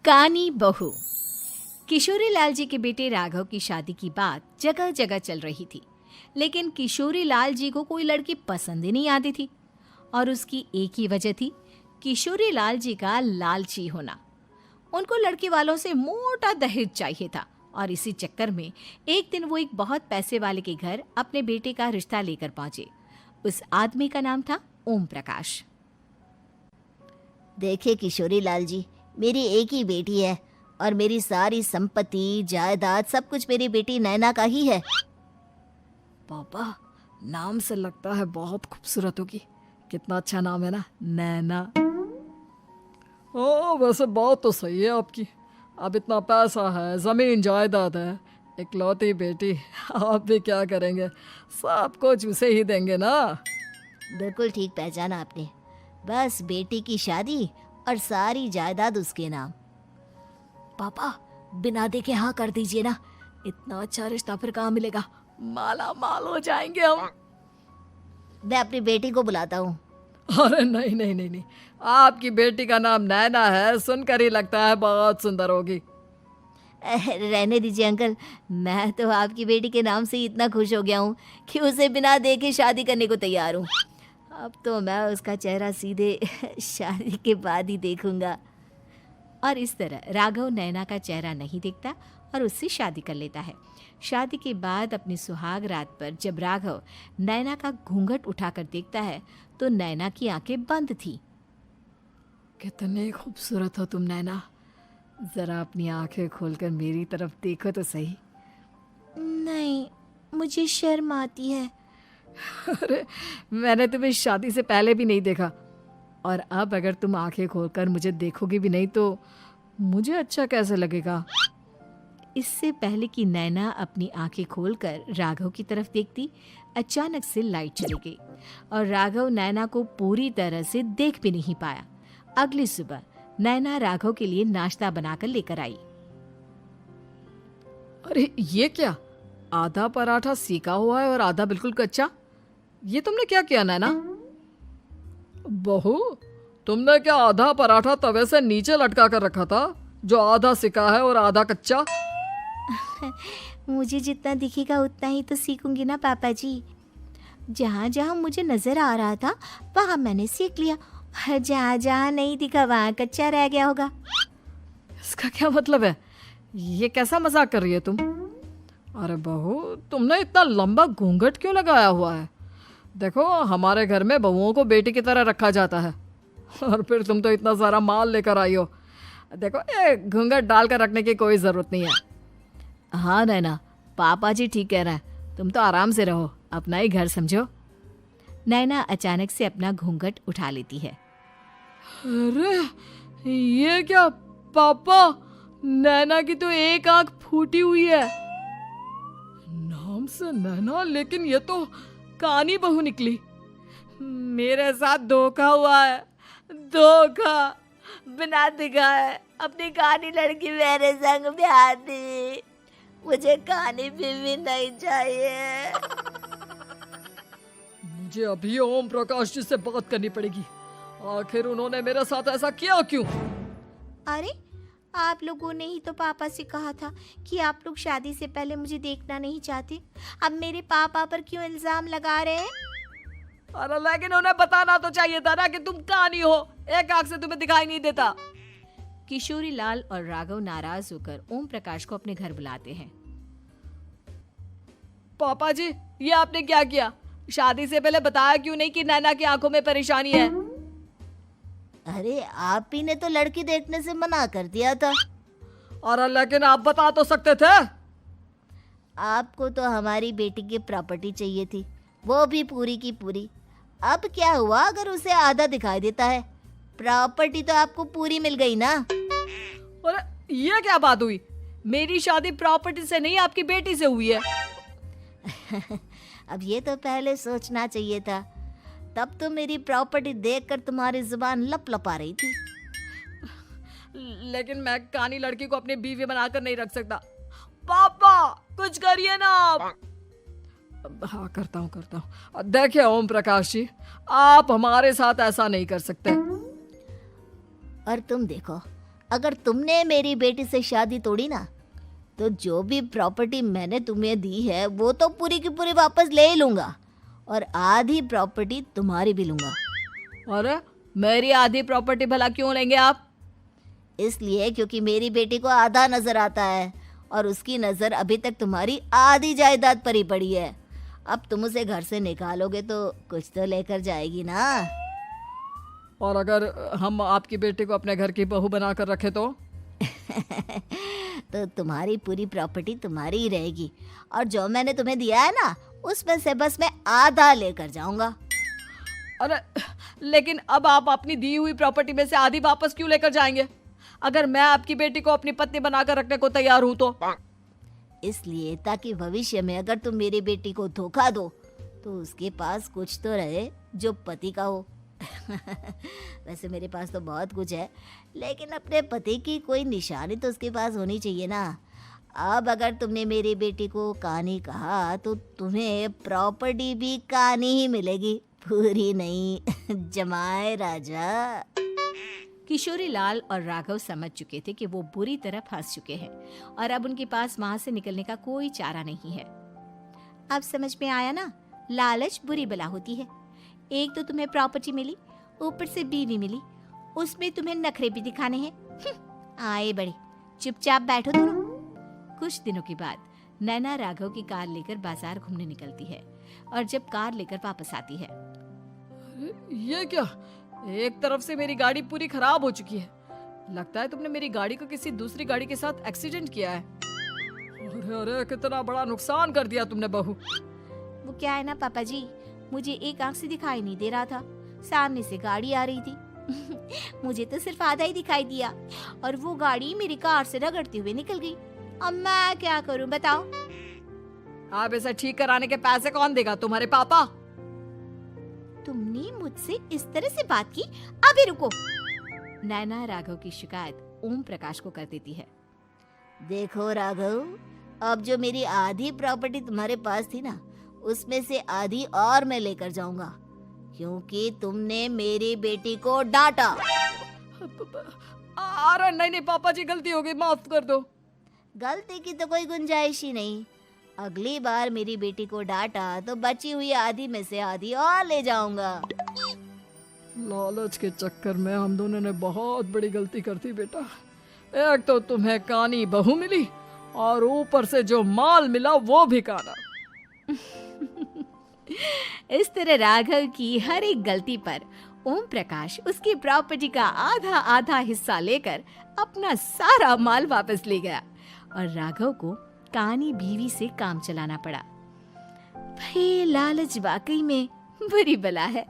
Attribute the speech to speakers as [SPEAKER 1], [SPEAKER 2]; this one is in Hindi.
[SPEAKER 1] कानी बहू। किशोरी लाल जी के बेटे राघव की शादी की बात जगह जगह चल रही थी, लेकिन किशोरी लाल जी को कोई लड़की पसंद ही नहीं आती थी। और उसकी एक ही वजह थी, किशोरी लाल जी का लालची होना। उनको लड़की वालों से मोटा दहेज चाहिए था और इसी चक्कर में एक दिन वो एक बहुत पैसे वाले के घर अपने बेटे का रिश्ता लेकर पहुंचे। उस आदमी का नाम था ओम प्रकाश।
[SPEAKER 2] देखिए किशोरी लाल जी, मेरी एक ही बेटी है और मेरी सारी संपत्ति जायदाद सब कुछ मेरी बेटी नैना का ही है।
[SPEAKER 3] पापा, नाम से लगता है बहुत खूबसूरत होगी। कितना अच्छा नाम है ना, नैना। ओ, वैसे बात तो सही है आपकी। अब इतना पैसा है, जमीन जायदाद है, इकलौती बेटी, आप भी क्या करेंगे? सब कुछ उसे ही देंगे ना।
[SPEAKER 2] बिल्कुल ठीक पहचाना आपने। बस बेटी की शादी और सारी जायदाद उसके नाम।
[SPEAKER 3] पापा, बिना देखे हाँ कर दीजिए ना। इतना अच्छा रिश्ता फिर कहाँ मिलेगा? माला माल हो जाएंगे हम।
[SPEAKER 2] मैं अपनी बेटी को बुलाता हूँ।
[SPEAKER 3] अरे नहीं नहीं नहीं नहीं, आपकी बेटी का नाम नैना है, सुनकर ही लगता है बहुत सुंदर होगी।
[SPEAKER 2] रहने दीजिए अंकल, मैं तो आपकी बेटी के नाम से ही इतना खुश हो गया हूँ कि उसे बिना देखे शादी करने को तैयार हूँ। अब तो मैं उसका चेहरा सीधे शादी के बाद ही देखूंगा।
[SPEAKER 1] और इस तरह राघव नैना का चेहरा नहीं देखता और उससे शादी कर लेता है। शादी के बाद अपनी सुहाग रात पर जब राघव नैना का घूंघट उठाकर देखता है तो नैना की आंखें बंद थी।
[SPEAKER 3] कितनी खूबसूरत हो तुम नैना, जरा अपनी आंखें खोलकर मेरी तरफ देखो तो सही।
[SPEAKER 2] नहीं, मुझे शर्म आती है।
[SPEAKER 3] अरे, मैंने तुम्हें शादी से पहले भी नहीं देखा, और अब अगर तुम आंखें खोलकर मुझे देखोगी भी नहीं तो मुझे अच्छा कैसे लगेगा?
[SPEAKER 1] इससे पहले कि नैना अपनी आंखें खोलकर राघव की तरफ देखती, अचानक से लाइट चली गई और राघव नैना को पूरी तरह से देख भी नहीं पाया। अगली सुबह नैना राघव के लिए नाश्ता बनाकर लेकर आई।
[SPEAKER 3] अरे ये क्या, आधा पराठा सीका हुआ है और आधा बिल्कुल कच्चा। ये तुमने क्या किया नैना? बहू, तुमने क्या आधा पराठा तवे से नीचे लटका कर रखा था, जो आधा सिका है और आधा कच्चा?
[SPEAKER 2] मुझे जितना दिखेगा उतना ही तो सीखूंगी ना पापा जी। जहाँ जहाँ मुझे नजर आ रहा था वहाँ मैंने सीख लिया, जहाँ जहाँ नहीं दिखा वहाँ कच्चा रह गया होगा।
[SPEAKER 3] इसका क्या मतलब है? ये कैसा मजाक कर रही है तुम? अरे बहू, तुमने इतना लंबा घूंघट क्यों लगाया हुआ है? देखो, हमारे घर में बहुओं को बेटी की तरह रखा जाता है, और फिर तुम तो इतना सारा माल लेकर आई हो। देखो, ये घूंघट डालकर रखने की कोई ज़रूरत नहीं है। हाँ नैना, पापा जी ठीक कह रहे हैं, तुम तो आराम से रहो, अपना ही घर समझो।
[SPEAKER 1] नैना अचानक से अपना घूंघट उठा लेती है।
[SPEAKER 3] अरे ये क्या पापा, नैना की तो एक आंख फूटी हुई है। नाम से नैना, लेकिन ये तो कानी बहू निकली। मेरे साथ धोखा हुआ है, धोखा।
[SPEAKER 2] बिना दिखाए अपनी कानी लड़की मेरे संग ब्याह दी। मुझे कानी बीवी नहीं चाहिए।
[SPEAKER 3] मुझे अभी ओम प्रकाश जी से बात करनी पड़ेगी। आखिर उन्होंने मेरे साथ ऐसा किया क्यों?
[SPEAKER 2] अरे, आप लोगों ने ही तो पापा से कहा था कि आप लोग शादी से पहले मुझे देखना नहीं चाहते। अब मेरे पापा पर क्यों इल्जाम लगा रहे हैं?
[SPEAKER 3] अरे लेकिन उन्हें बताना तो चाहिए था ना कि तुम कानी हो, एक आंख से तुम्हें दिखाई नहीं देता।
[SPEAKER 1] किशोरी लाल और राघव नाराज होकर ओम प्रकाश को अपने घर बुलाते हैं।
[SPEAKER 3] पापा जी, ये आपने क्या किया? शादी से पहले बताया क्यों नहीं कि नैना की आंखों में परेशानी है?
[SPEAKER 2] अरे, आप ही ने तो लड़की देखने से मना कर दिया था।
[SPEAKER 3] अरे लेकिन आप बता तो सकते थे।
[SPEAKER 2] आपको तो हमारी बेटी की प्रॉपर्टी चाहिए थी, वो भी पूरी की पूरी। अब क्या हुआ अगर उसे आधा दिखाई देता है? प्रॉपर्टी तो आपको पूरी मिल गई ना।
[SPEAKER 3] अरे ये क्या बात हुई? मेरी शादी प्रॉपर्टी से नहीं, आपकी बेटी से हुई है।
[SPEAKER 2] अब ये तो पहले सोचना चाहिए था, तब तो मेरी प्रॉपर्टी देखकर तुम्हारी जुबान लप लपा रही थी।
[SPEAKER 3] लेकिन मैं कानी लड़की को अपनी बीवी बनाकर नहीं रख सकता। पापा, कुछ करिए ना आप। हाँ, करता हूँ। देखिए ओम प्रकाश जी, आप हमारे साथ ऐसा नहीं कर सकते।
[SPEAKER 2] और तुम देखो, अगर तुमने मेरी बेटी से शादी तोड़ी ना, तो जो भी प्रॉपर्टी मैंने तुम्हें दी है वो तो पूरी की पूरी वापस ले ही लूँगा, और आधी प्रॉपर्टी तुम्हारी भी लूँगा।
[SPEAKER 3] अरे मेरी आधी प्रॉपर्टी भला क्यों लेंगे आप?
[SPEAKER 2] इसलिए क्योंकि मेरी बेटी को आधा नजर आता है और उसकी नज़र अभी तक तुम्हारी आधी जायदाद पर ही पड़ी है। अब तुम उसे घर से निकालोगे तो कुछ तो लेकर जाएगी ना।
[SPEAKER 3] और अगर हम आपकी बेटी को अपने घर की बहू बना कर रखे तो?
[SPEAKER 2] तो तुम्हारी पूरी प्रॉपर्टी तुम्हारी ही रहेगी, और जो मैंने तुम्हें दिया है ना, उसमें से बस मैं आधा लेकर जाऊंगा।
[SPEAKER 3] अरे लेकिन अब आप अपनी दी हुई प्रॉपर्टी में से आधी वापस क्यों लेकर जाएंगे? अगर मैं आपकी बेटी को अपनी पत्नी बनाकर रखने को तैयार हूं तो?
[SPEAKER 2] इसलिए ताकि भविष्य में अगर तुम मेरी बेटी को धोखा दो तो उसके पास कुछ तो रहे जो पति का हो। वैसे मेरे पास तो बहुत कुछ है, लेकिन अपने पति की कोई निशानी तो उसके पास होनी चाहिए ना। अब अगर तुमने मेरी बेटी को कानी कहा तो तुम्हें प्रॉपर्टी भी कानी ही मिलेगी, पूरी नहीं। जमाए राजा।
[SPEAKER 1] किशोरी लाल और राघव समझ चुके थे कि वो बुरी तरह फंस चुके हैं और अब उनके पास वहां से निकलने का कोई चारा नहीं है। अब समझ में आया ना, लालच बुरी बला होती है। एक तो तुम्हें प्रॉपर्टी मिली, ऊपर से बीवी मिली, उसमें तुम्हें नखरे भी दिखाने हैं। आए बड़े, चुपचाप बैठो दोनों। कुछ दिनों के बाद नैना राघव की कार लेकर बाजार घूमने निकलती है और जब कार लेकर वापस आती है,
[SPEAKER 3] ये क्या? एक तरफ से मेरी गाड़ी पूरी खराब हो चुकी है। लगता है तुमने मेरी गाड़ी को किसी दूसरी गाड़ी के साथ एक्सीडेंट किया है। अरे अरे कितना बड़ा नुकसान कर दिया तुमने बहू।
[SPEAKER 1] वो क्या है ना पापा जी, मुझे एक आंख से दिखाई नहीं दे रहा था, सामने से गाड़ी आ रही थी। मुझे तो सिर्फ आधा ही दिखाई दिया और वो गाड़ी मेरी कार से रगड़ते हुए निकल गई। अब मैं क्या करूं बताओ?
[SPEAKER 3] आप इसे ठीक कराने के पैसे कौन देगा? तुम्हारे पापा?
[SPEAKER 1] तुमने मुझसे इस तरह से बात की? अभी रुको। नैना राघव की शिकायत ओम प्रकाश को कर देती है।
[SPEAKER 2] देखो राघव, अब जो मेरी आधी प्रॉपर्टी तुम्हारे पास थी ना, उसमें से आधी और मैं लेकर जाऊंगा, क्योंकि तुमने मेरी बेटी को डांटा।
[SPEAKER 3] अरे नहीं नहीं पापा जी, गलती हो गई, माफ कर दो।
[SPEAKER 2] गलती की तो कोई गुंजाइश ही नहीं। अगली बार मेरी बेटी को डांटा तो बची हुई आधी में से आधी और ले जाऊंगा।
[SPEAKER 3] लालच के चक्कर में हम दोनों ने बहुत बड़ी गलती कर दी बेटा। एक तो तुम्हें कानी बहू मिली और ऊपर से जो माल मिला वो भी काना।
[SPEAKER 1] इस तरह राघव की हर एक गलती पर ओम प्रकाश उसकी प्रॉपर्टी का आधा आधा हिस्सा लेकर अपना सारा माल वापस ले गया और राघव को कानी बीवी से काम चलाना पड़ा। भाई लालच वाकई में बुरी बला है।